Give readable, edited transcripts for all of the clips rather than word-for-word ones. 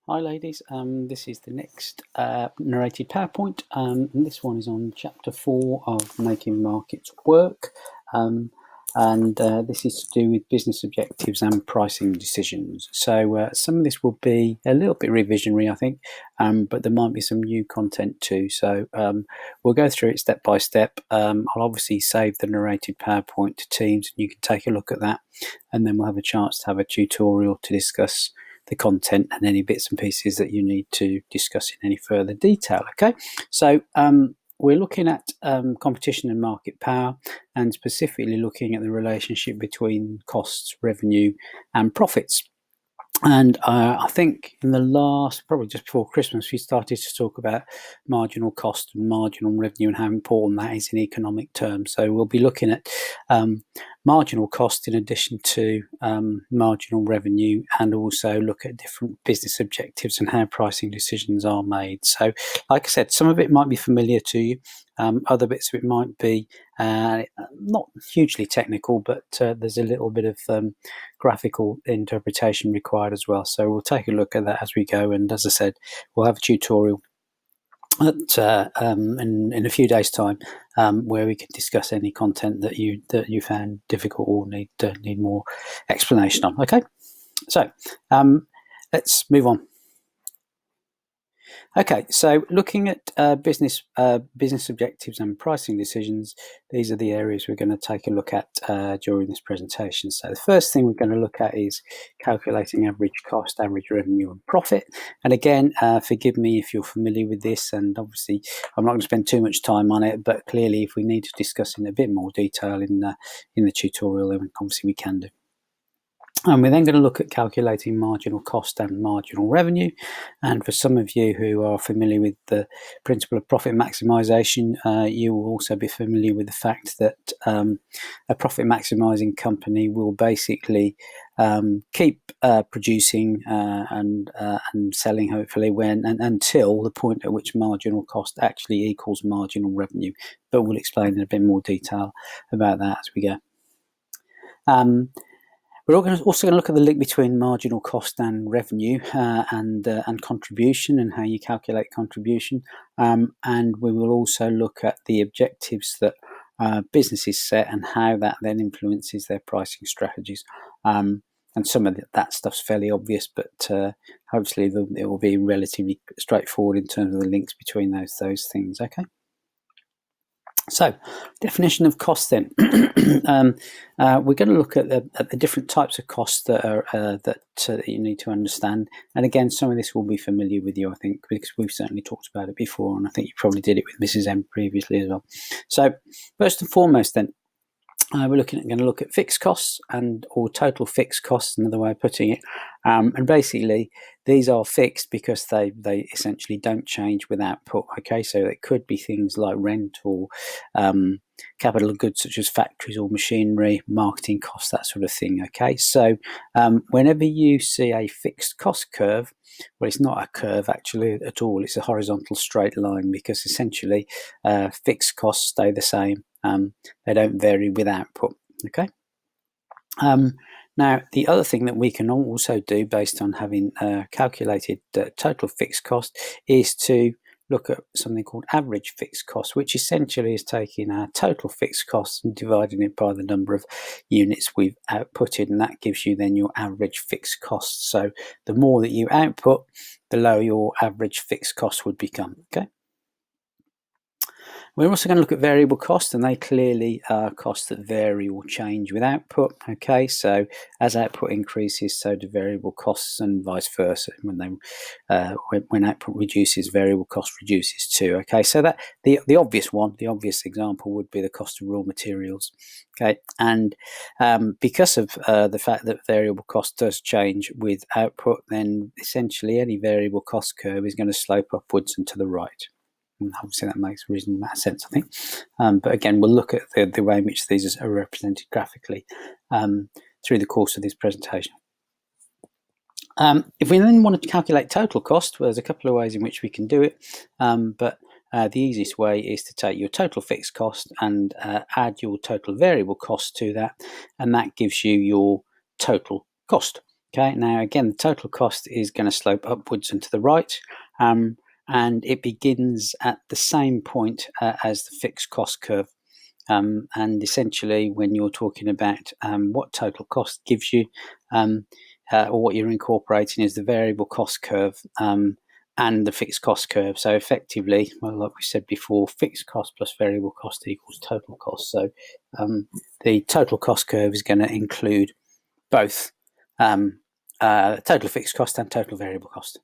Hi ladies, this is the next narrated PowerPoint, and this one is on chapter 4 of Making Markets Work, and this is to do with business objectives and pricing decisions. So some of this will be a little bit revisionary, I think, but there might be some new content too. So we'll go through it step by step. I'll obviously save the narrated PowerPoint to Teams, and you can take a look at that, and then we'll have a chance to have a tutorial to discuss the content and any bits and pieces that you need to discuss in any further detail. Okay, so we're looking at competition and market power, and specifically looking at the relationship between costs, revenue, and profits. And I think in the last, probably just before Christmas, we started to talk about marginal cost and marginal revenue and how important that is in economic terms. So we'll be looking at marginal cost in addition to marginal revenue, and also look at different business objectives and how pricing decisions are made. So like I said, some of it might be familiar to you. Other bits of it might be not hugely technical, but there's a little bit of graphical interpretation required as well. So we'll take a look at that as we go. And as I said, we'll have a tutorial in a few days' time where we can discuss any content that you found difficult or need more explanation on. Okay, so let's move on. Okay, so looking at business objectives and pricing decisions, these are the areas we're going to take a look at during this presentation. So the first thing we're going to look at is calculating average cost, average revenue, and profit. And again, forgive me if you're familiar with this, and obviously I'm not going to spend too much time on it, but clearly if we need to discuss in a bit more detail in the tutorial, then obviously we can do. And we're then going to look at calculating marginal cost and marginal revenue. And for some of you who are familiar with the principle of profit maximization, you will also be familiar with the fact that a profit maximizing company will basically keep producing and selling, hopefully, until the point at which marginal cost actually equals marginal revenue. But we'll explain in a bit more detail about that as we go. We're also going to look at the link between marginal cost and revenue and contribution, and how you calculate contribution. And we will also look at the objectives that businesses set and how that then influences their pricing strategies. And some of that stuff's fairly obvious, but hopefully it will be relatively straightforward in terms of the links between those things. Okay. So, definition of cost then. We're going to look at the different types of costs that you need to understand. And again, some of this will be familiar with you, I think, because we've certainly talked about it before, and I think you probably did it with Mrs. M previously as well. So, first and foremost then, we're going to look at fixed costs or total fixed costs, another way of putting it. And basically, these are fixed because they essentially don't change with output. Okay, so it could be things like rent or capital goods such as factories or machinery, marketing costs, that sort of thing. Okay, so whenever you see a fixed cost curve, well, it's not a curve actually at all. It's a horizontal straight line, because essentially fixed costs stay the same. They don't vary with output. Okay. Now, the other thing that we can also do, based on having calculated total fixed cost, is to look at something called average fixed cost, which essentially is taking our total fixed costs and dividing it by the number of units we've outputted, and that gives you then your average fixed cost. So the more that you output, the lower your average fixed cost would become. Okay. We're also going to look at variable costs, and they clearly are costs that vary or change with output. Okay, so as output increases, so do variable costs, and vice versa. When output reduces, variable cost reduces too. Okay, so that the obvious example would be the cost of raw materials. Okay, and because of the fact that variable cost does change with output, then essentially any variable cost curve is going to slope upwards and to the right. Obviously, that makes reasonable amount of sense, I think. But again, we'll look at the way in which these are represented graphically through the course of this presentation. If we then want to calculate total cost, well, there's a couple of ways in which we can do it. But the easiest way is to take your total fixed cost and add your total variable cost to that, and that gives you your total cost. Okay, now again, the total cost is going to slope upwards and to the right, and it begins at the same point as the fixed cost curve. And essentially, when you're talking about what total cost gives you, or what you're incorporating is the variable cost curve and the fixed cost curve. So effectively, well, like we said before, fixed cost plus variable cost equals total cost. So the total cost curve is going to include both total fixed cost and total variable cost.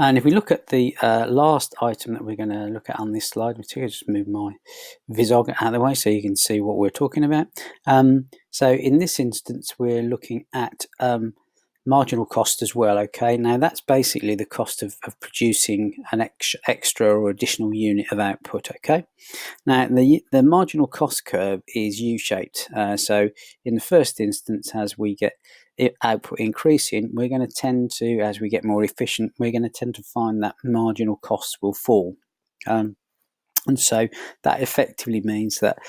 And if we look at the last item that we're going to look at on this slide, I'll just move my Visog out of the way so you can see what we're talking about. So in this instance, we're looking at marginal cost as well. Okay, now that's basically the cost of producing an extra or additional unit of output. Okay, now the marginal cost curve is U-shaped. So in the first instance, as we get output increasing, we're going to tend to, as we get more efficient, we're going to tend to find that marginal costs will fall. And so that effectively means that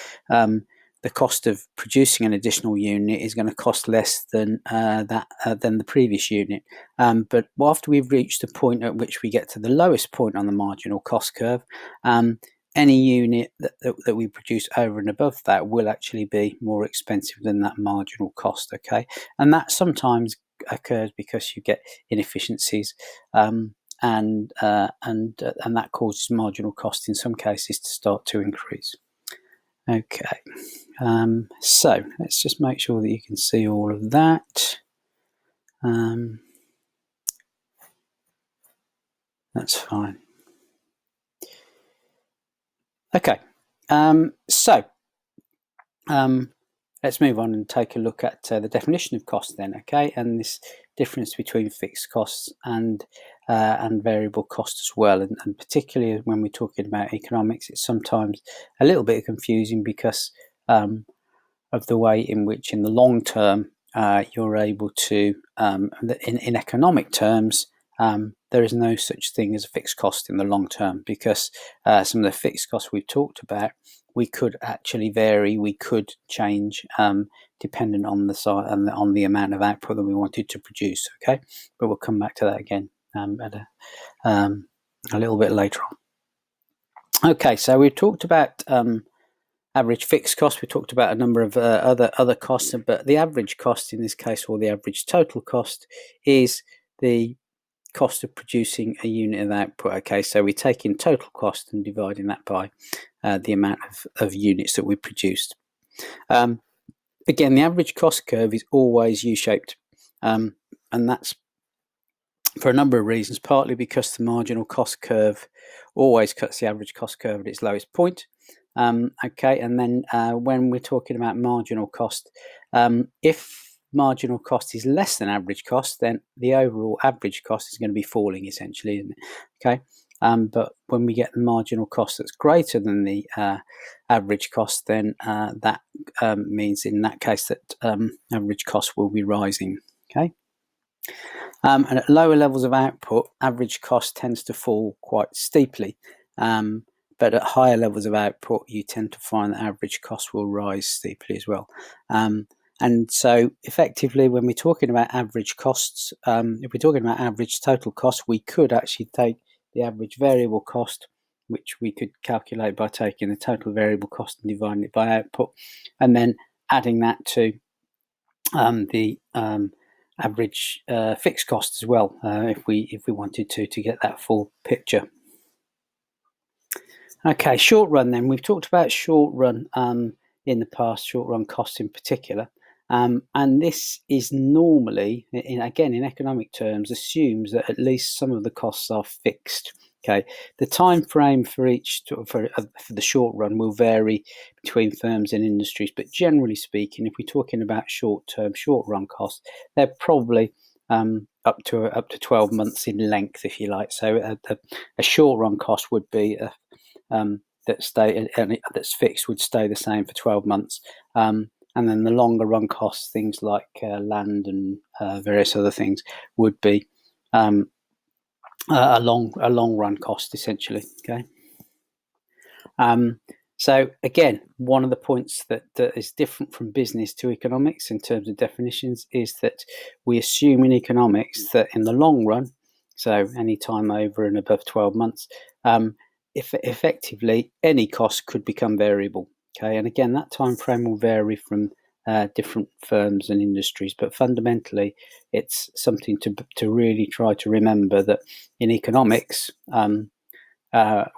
the cost of producing an additional unit is going to cost less than than the previous unit. But after we've reached the point at which we get to the lowest point on the marginal cost curve, any unit that we produce over and above that will actually be more expensive than that marginal cost. Okay, and that sometimes occurs because you get inefficiencies, and that causes marginal cost in some cases to start to increase. Okay, so let's just make sure that you can see all of that. That's fine. Okay, so let's move on and take a look at the definition of cost then. Okay, and this difference between fixed costs and variable cost as well, and particularly when we're talking about economics, it's sometimes a little bit confusing because of the way in which, in the long term, you're able to, in economic terms, there is no such thing as a fixed cost in the long term, because some of the fixed costs we've talked about, we could actually vary, we could change dependent on the size and on the amount of output that we wanted to produce. Okay, but we'll come back to that again at a little bit later on. Okay, so we've talked about average fixed cost. We talked about a number of other costs, but the average cost in this case, or the average total cost, is the cost of producing a unit of output. Okay, so we take in total cost and dividing that by the amount of units that we produced. Again, the average cost curve is always U-shaped, and that's for a number of reasons, partly because the marginal cost curve always cuts the average cost curve at its lowest point. Okay, and then when we're talking about marginal cost, if marginal cost is less than average cost, then the overall average cost is going to be falling, essentially, isn't it? Okay, but when we get the marginal cost that's greater than the average cost, then that means in that case that average cost will be rising. Okay. And at lower levels of output, average cost tends to fall quite steeply. But at higher levels of output, you tend to find that average cost will rise steeply as well. And so effectively, when we're talking about average costs, if we're talking about average total cost, we could actually take the average variable cost, which we could calculate by taking the total variable cost and dividing it by output, and then adding that to the average fixed cost as well, if we wanted to get that full picture. Okay, short run then. We've talked about short run in the past, short run costs in particular. And this is normally, again, in economic terms, assumes that at least some of the costs are fixed. Okay, the time frame for the short run will vary between firms and industries, but generally speaking, if we're talking about short-term, short-run costs, they're probably up to 12 months in length, if you like. So a short-run cost would be that's fixed would stay the same for 12 months. And then the longer run costs, things like land and various other things, would be a long run cost, essentially. Okay. So again, one of the points that is different from business to economics in terms of definitions is that we assume in economics that in the long run, so any time over and above 12 months, if effectively any cost could become variable. Okay, and again, that time frame will vary from different firms and industries, but fundamentally, it's something to really try to remember that in economics.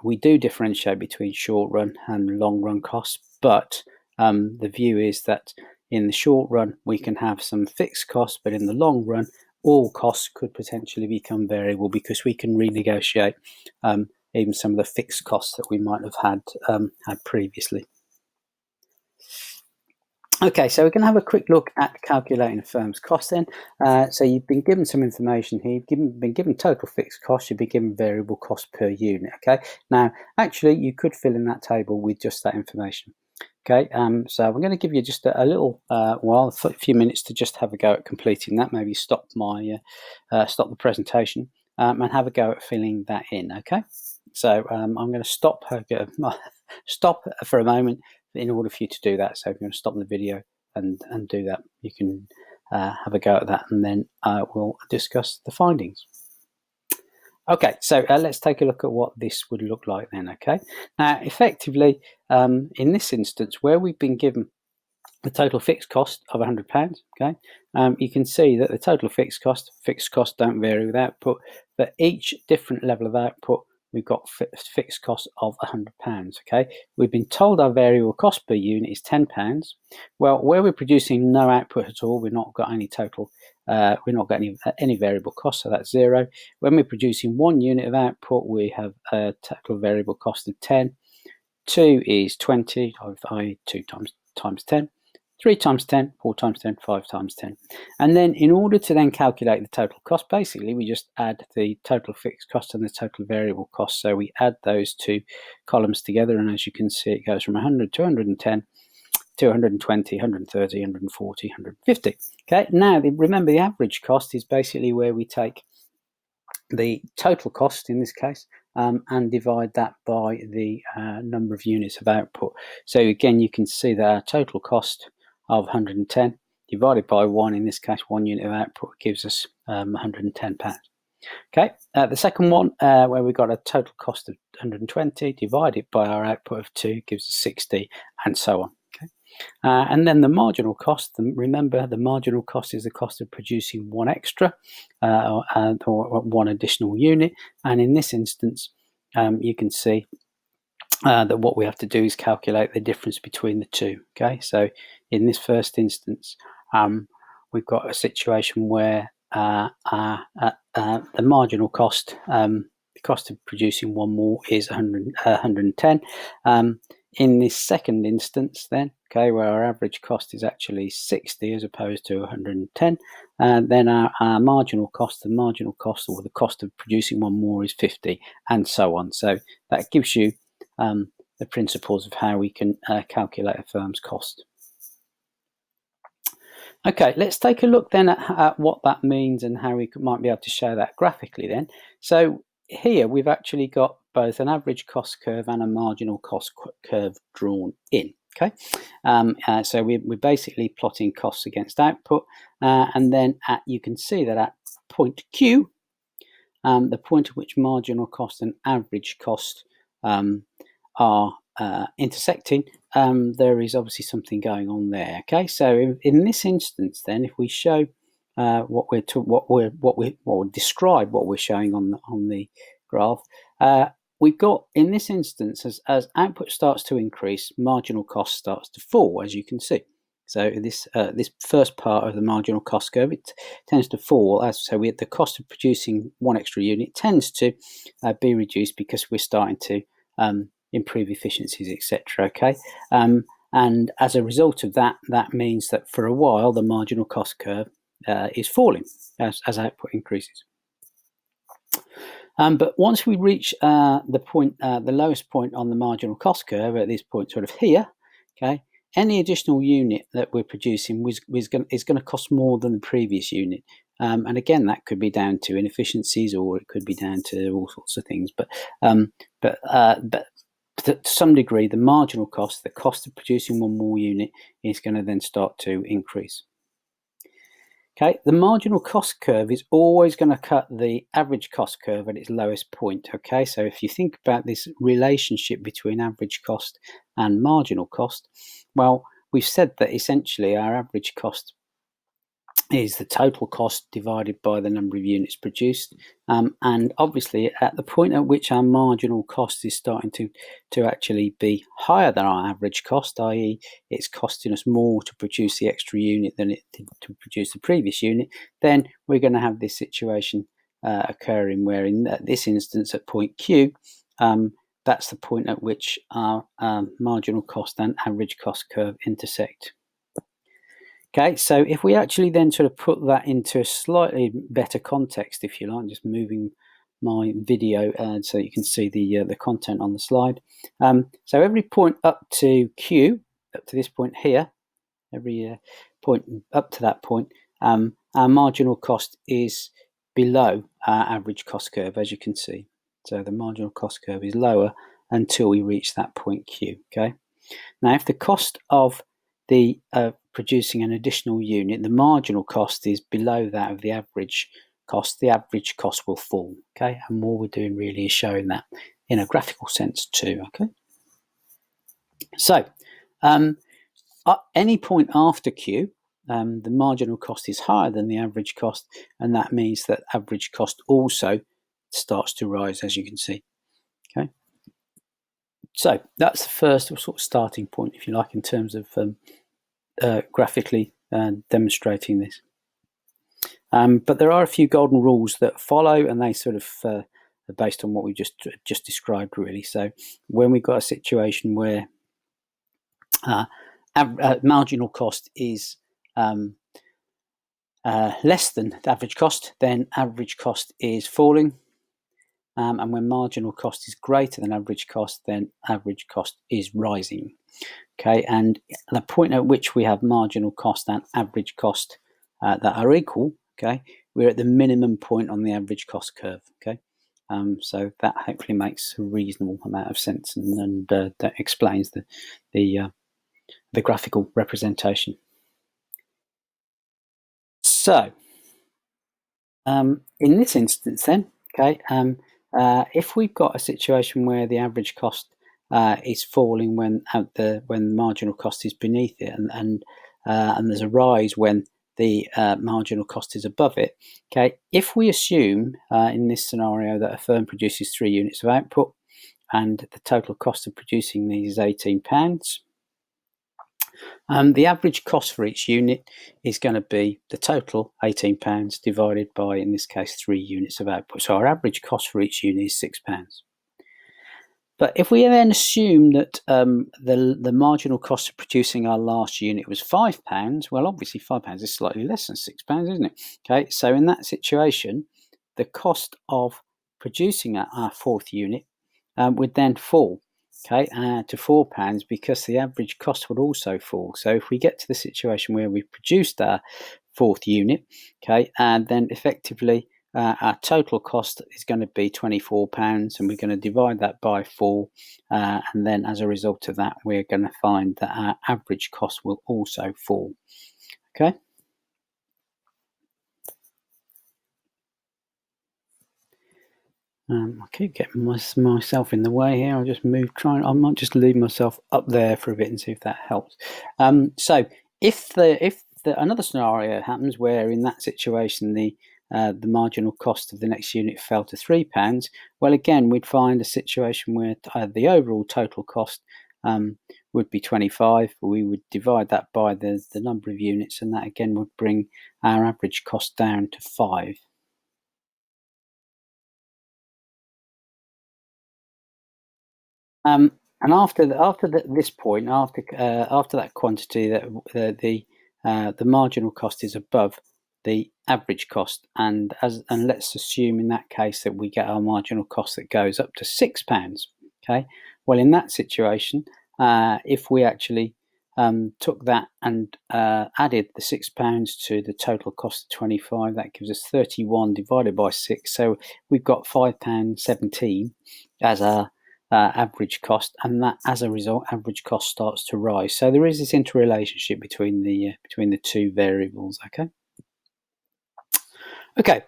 We do differentiate between short run and long run costs, but the view is that in the short run we can have some fixed costs, but in the long run all costs could potentially become variable because we can renegotiate even some of the fixed costs that we might have had previously. Okay, so we're going to have a quick look at calculating a firm's cost then. So you've been given some information here. You've been given total fixed cost. You've been given variable cost per unit. Okay, now actually you could fill in that table with just that information. Okay, so I'm going to give you just a little while, a few minutes to just have a go at completing that. Maybe stop stop the presentation and have a go at filling that in. Okay, so I'm going to stop for a moment in order for you to do that. So if you're going to stop the video and do that, you can have a go at that, and then we'll discuss the findings. Okay, so let's take a look at what this would look like then. Okay, now effectively in this instance where we've been given the total fixed cost of £100, okay, you can see that the total fixed costs don't vary with output, but each different level of output we've got fixed costs of £100. Okay, we've been told our variable cost per unit is £10. Well, where we're producing no output at all, we've not got any total, we're not got any variable cost, so that's 0. When we're producing 1 unit of output, we have a total variable cost of 10. 2 is 20, i.e. 2 times 10. 3 times 10, 4 times 10, 5 times 10. And then in order to then calculate the total cost, basically we just add the total fixed cost and the total variable cost. So we add those two columns together, and as you can see, it goes from 100 to 110, 220, 130, 140, 150. Okay, now remember the average cost is basically where we take the total cost in this case and divide that by the number of units of output. So again, you can see that our total cost of 110 divided by 1, in this case 1 unit of output, gives us £110. Okay, the second one where we've got a total cost of 120 divided by our output of 2 gives us 60, and so on. Okay, and then the marginal cost, remember the marginal cost is the cost of producing one extra or one additional unit, and in this instance you can see that what we have to do is calculate the difference between the two. Okay, so in this first instance we've got a situation where the marginal cost, the cost of producing one more, is 110. In this second instance then, okay, where our average cost is actually 60 as opposed to 110, then our marginal cost, the marginal cost or the cost of producing one more, is 50, and so on. So that gives you the principles of how we can calculate a firm's cost. Okay, let's take a look then at what that means and how we might be able to show that graphically then. So here we've actually got both an average cost curve and a marginal cost curve drawn in. Okay, so we're basically plotting costs against output, and then you can see that at point Q, the point at which marginal cost and average cost are intersecting, there is obviously something going on there. Okay, so in this instance, then, if we show describe what we're showing on the graph, we've got in this instance, as output starts to increase, marginal cost starts to fall, as you can see. So this first part of the marginal cost curve, it tends to fall. The cost of producing one extra unit tends to be reduced because we're starting to improve efficiencies, etc. Okay, and as a result of that, that means that for a while the marginal cost curve is falling as output increases. But once we reach the point, the lowest point on the marginal cost curve at this point, sort of here, okay, any additional unit that we're producing is going to cost more than the previous unit. And again, that could be down to inefficiencies, or it could be down to all sorts of things. But to some degree, the marginal cost, the cost of producing one more unit, is going to then start to increase. Okay, the marginal cost curve is always going to cut the average cost curve at its lowest point. Okay, so if you think about this relationship between average cost and marginal cost, well, we've said that essentially our average cost is the total cost divided by the number of units produced, and obviously at the point at which our marginal cost is starting to actually be higher than our average cost, i.e. it's costing us more to produce the extra unit than it did to produce the previous unit, then we're going to have this situation occurring where in this instance at point Q, that's the point at which our marginal cost and average cost curve intersect. Okay, so if we actually then sort of put that into a slightly better context, if you like, just moving my video so you can see the content on the slide. So every point up to Q, up to this point here, every point up to that point, our marginal cost is below our average cost curve, as you can see. So the marginal cost curve is lower until we reach that point Q. Okay. Now, if the cost of the producing an additional unit, the marginal cost is below that of the average cost will fall. Okay, and what we're doing really is showing that in a graphical sense too. Okay, so at any point after Q, the marginal cost is higher than the average cost, and that means that average cost also starts to rise, as you can see. Okay, so that's the first sort of starting point, if you like, in terms of graphically demonstrating this. But there are a few golden rules that follow, and they sort of are based on what we just described, really. So when we've got a situation where marginal cost is less than the average cost, then average cost is falling. And when marginal cost is greater than average cost, then average cost is rising. Okay, and the point at which we have marginal cost and average cost that are equal, okay, we're at the minimum point on the average cost curve. Okay, so that hopefully makes a reasonable amount of sense, and that explains the graphical representation. So, in this instance, then, okay, if we've got a situation where the average cost is falling when the marginal cost is beneath it, and there's a rise when the marginal cost is above it. Okay, if we assume in this scenario that a firm produces 3 units of output and the total cost of producing these is £18, the average cost for each unit is going to be the total £18 divided by, in this case, 3 units of output. So our average cost for each unit is £6. But if we then assume that the marginal cost of producing our last unit was £5, well, obviously £5 is slightly less than £6, isn't it? Okay, so in that situation, the cost of producing our 4th unit would then fall, okay, to £4 because the average cost would also fall. So if we get to the situation where we've produced our 4th unit, okay, and then effectively our total cost is going to be £24, and we're going to divide that by 4, and then as a result of that, we're going to find that our average cost will also fall. Okay. I keep getting myself in the way here. I'll just I might just leave myself up there for a bit and see if that helps. So if another scenario happens where in that situation the marginal cost of the next unit fell to £3, well, again, we'd find a situation where the overall total cost would be 25. We would divide that by the number of units, and that again would bring our average cost down to 5. And after this point, after that quantity, that the marginal cost is above the average cost, and let's assume in that case that we get our marginal cost that goes up to £6. Okay, well, in that situation, if we actually took that and added the £6 to the total cost of 25, that gives us 31 divided by 6. So we've got £5.17 as our average cost, and that as a result average cost starts to rise. So there is this interrelationship between the two variables. Okay,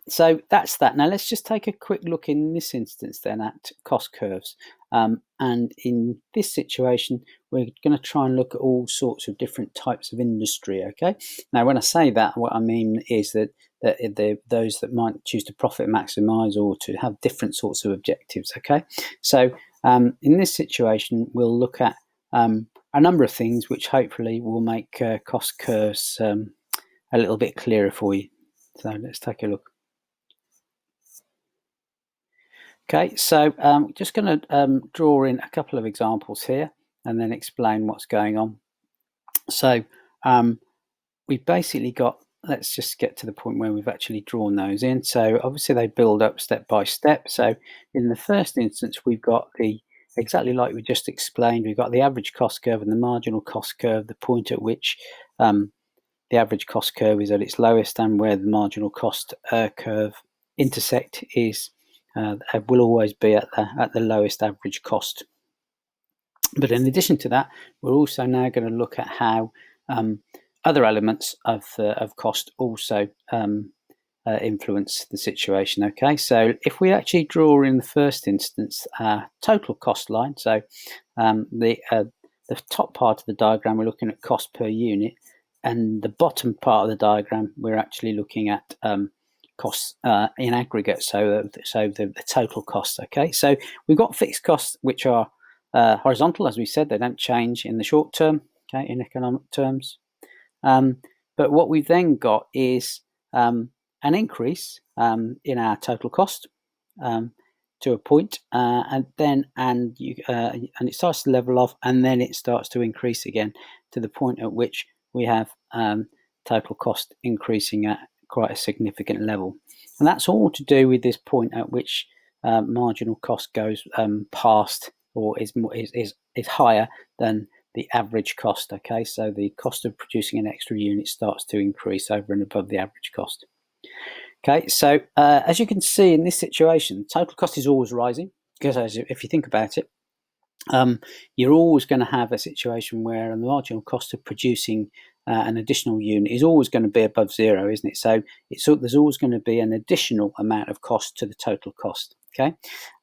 so that's that. Now let's just take a quick look in this instance then at cost curves. And in this situation, we're going to try and look at all sorts of different types of industry. Okay. Now, when I say that, what I mean is that those that might choose to profit maximize or to have different sorts of objectives. Okay. So in this situation, we'll look at a number of things which hopefully will make cost curves a little bit clearer for you. So let's take a look. Okay, so just going to draw in a couple of examples here and then explain what's going on. So we've basically got, let's just get to the point where we've actually drawn those in. So obviously they build up step by step. So in the first instance, we've got exactly like we just explained, we've got the average cost curve and the marginal cost curve, the point at which the average cost curve is at its lowest, and where the marginal cost curve intersect is will always be at the lowest average cost. But in addition to that, we're also now going to look at how other elements of cost also influence the situation. Okay, so if we actually draw in the first instance total cost line, so the top part of the diagram we're looking at cost per unit, and the bottom part of the diagram we're actually looking at costs in aggregate, so the total costs. Okay, so we've got fixed costs which are horizontal, as we said, they don't change in the short term, okay, in economic terms. But what we've then got is an increase in our total cost to a point, and it starts to level off, and then it starts to increase again to the point at which we have total cost increasing at quite a significant level. And that's all to do with this point at which marginal cost goes past or is higher than the average cost. Okay, so the cost of producing an extra unit starts to increase over and above the average cost. Okay, so as you can see in this situation, total cost is always rising, because if you think about it, you're always going to have a situation where the marginal cost of producing an additional unit is always going to be above zero, isn't it? So there's always going to be an additional amount of cost to the total cost. Okay,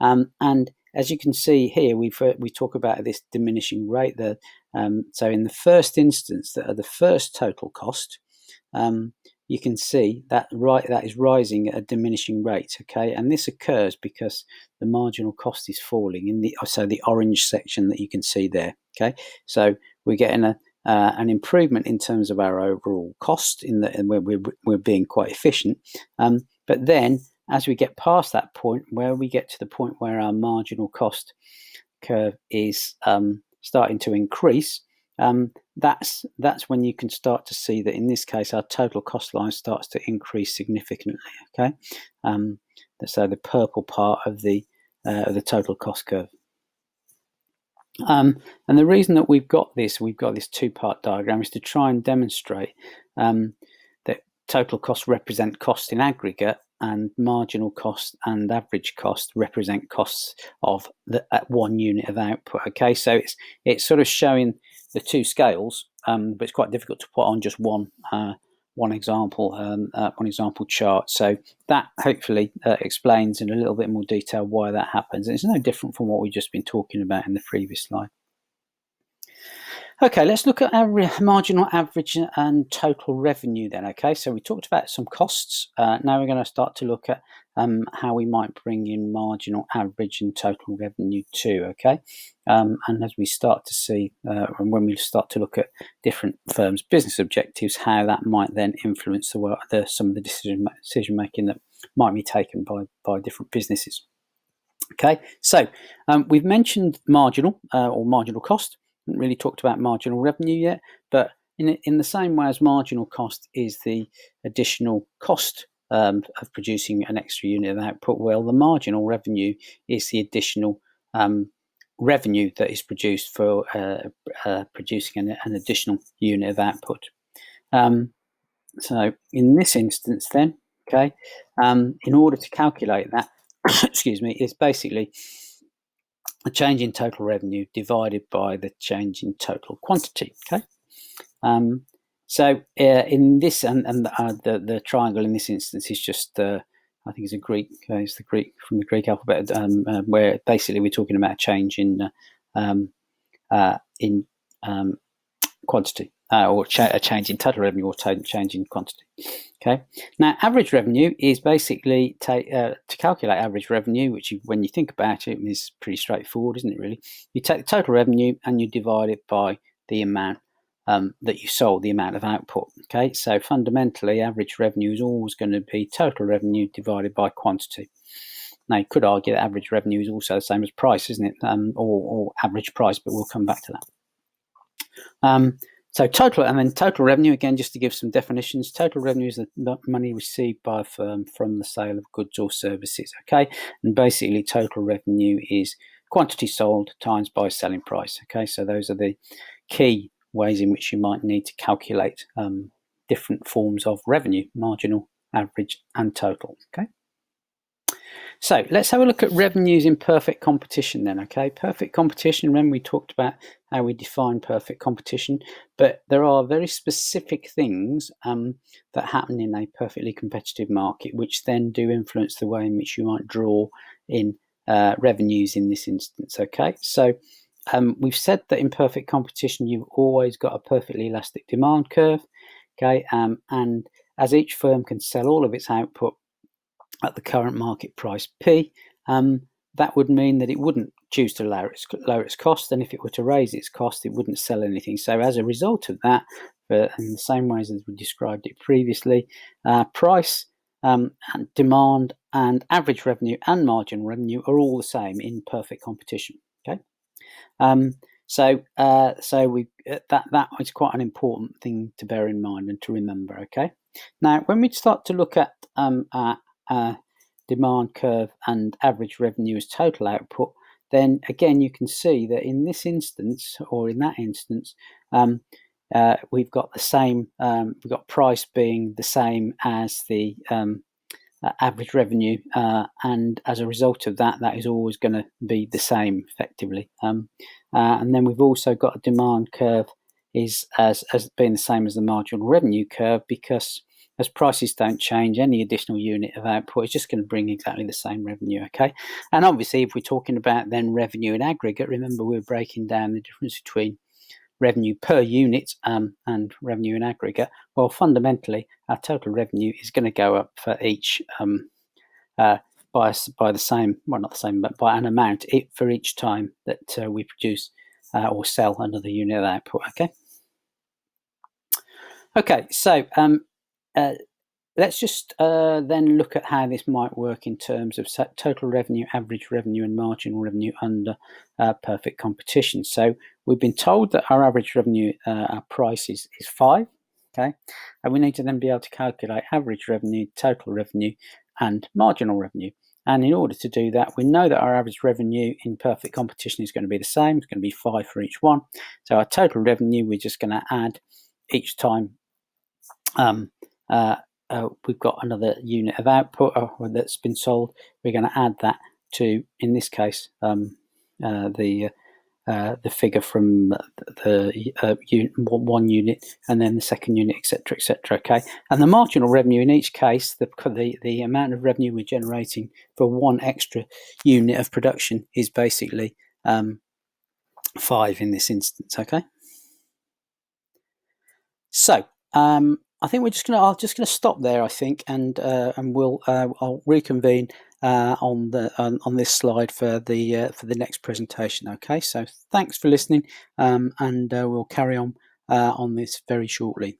and as you can see here, we talk about this diminishing rate. So in the first instance, the first total cost, you can see that is rising at a diminishing rate. Okay, and this occurs because the marginal cost is falling in the orange section that you can see there. Okay, so we're getting an improvement in terms of our overall cost where we're being quite efficient, but then as we get past that point, where we get to the point where our marginal cost curve is starting to increase, that's when you can start to see that in this case our total cost line starts to increase significantly. Okay, so the purple part of the total cost curve. And the reason that we've got this two-part diagram is to try and demonstrate that total costs represent cost in aggregate, and marginal cost and average cost represent costs of at one unit of output. Okay, so it's sort of showing the two scales, but it's quite difficult to put on just one example chart. So that hopefully explains in a little bit more detail why that happens. And it's no different from what we've just been talking about in the previous slide. Okay, let's look at our marginal, average, and total revenue then. Okay, so we talked about some costs. Now we're going to start to look at how we might bring in marginal, average, and total revenue too. Okay, and as we start to see, and when we start to look at different firms' business objectives, how that might then influence some of the decision making that might be taken by different businesses. Okay, so we've mentioned marginal or marginal cost. Haven't really talked about marginal revenue yet, but in the same way as marginal cost is the additional cost of producing an extra unit of output, well, the marginal revenue is the additional revenue that is produced for producing an additional unit of output. So in this instance then, okay, in order to calculate that, excuse me, it's basically the change in total revenue divided by the change in total quantity. Okay. So in this, and the triangle in this instance is just I think it's a Greek. It's the Greek from the Greek alphabet, where basically we're talking about a change in quantity, or a change in total revenue, or change in quantity. Okay. Now, average revenue is basically to calculate average revenue, which when you think about it, is pretty straightforward, isn't it? Really, you take the total revenue and you divide it by the amount that you sold, the amount of output. Okay, so fundamentally, average revenue is always going to be total revenue divided by quantity. Now, you could argue that average revenue is also the same as price, isn't it? Or average price, but we'll come back to that. So total, and then total revenue, again, just to give some definitions, total revenue is the money received by a firm from the sale of goods or services. Okay, and basically total revenue is quantity sold times by selling price. Okay, so those are the key ways in which you might need to calculate different forms of revenue: marginal, average, and total. Okay. So let's have a look at revenues in perfect competition then. Okay, perfect competition. Remember, we talked about how we define perfect competition, but there are very specific things that happen in a perfectly competitive market, which then do influence the way in which you might draw in revenues in this instance. Okay, so we've said that in perfect competition, you've always got a perfectly elastic demand curve. Okay, and as each firm can sell all of its output at the current market price P, that would mean that it wouldn't choose to lower its cost, and if it were to raise its cost, it wouldn't sell anything. So as a result of that, in the same ways as we described it previously, price, and demand, and average revenue and marginal revenue are all the same in perfect competition. Okay, so that is quite an important thing to bear in mind and to remember. Okay, now when we start to look at demand curve and average revenue as total output, then again you can see that in this instance, or in that instance, we've got the same. We've got price being the same as the average revenue, and as a result of that, that is always going to be the same effectively. And then we've also got a demand curve is as being the same as the marginal revenue curve, because as prices don't change, any additional unit of output is just going to bring exactly the same revenue. Okay, and obviously, if we're talking about then revenue in aggregate, remember we're breaking down the difference between revenue per unit and revenue in aggregate. Well, fundamentally, our total revenue is going to go up for each by the same, well, not the same, but by an amount for each time that we produce or sell another unit of output. Okay, so let's just then look at how this might work in terms of total revenue, average revenue, and marginal revenue under perfect competition. So we've been told that our average revenue, our price is 5, okay? And we need to then be able to calculate average revenue, total revenue, and marginal revenue. And in order to do that, we know that our average revenue in perfect competition is going to be the same. It's going to be 5 for each one. So our total revenue, we're just going to add each time we've got another unit of output that's been sold. We're going to add that to, in this case, the figure from the one unit, and then the second unit, etc., etc. Okay, and the marginal revenue in each case, the amount of revenue we're generating for one extra unit of production is basically 5 in this instance. Okay, so I think I'll just gonna stop there. I think, and I'll reconvene on this slide for the next presentation. Okay, so thanks for listening, and we'll carry on this very shortly.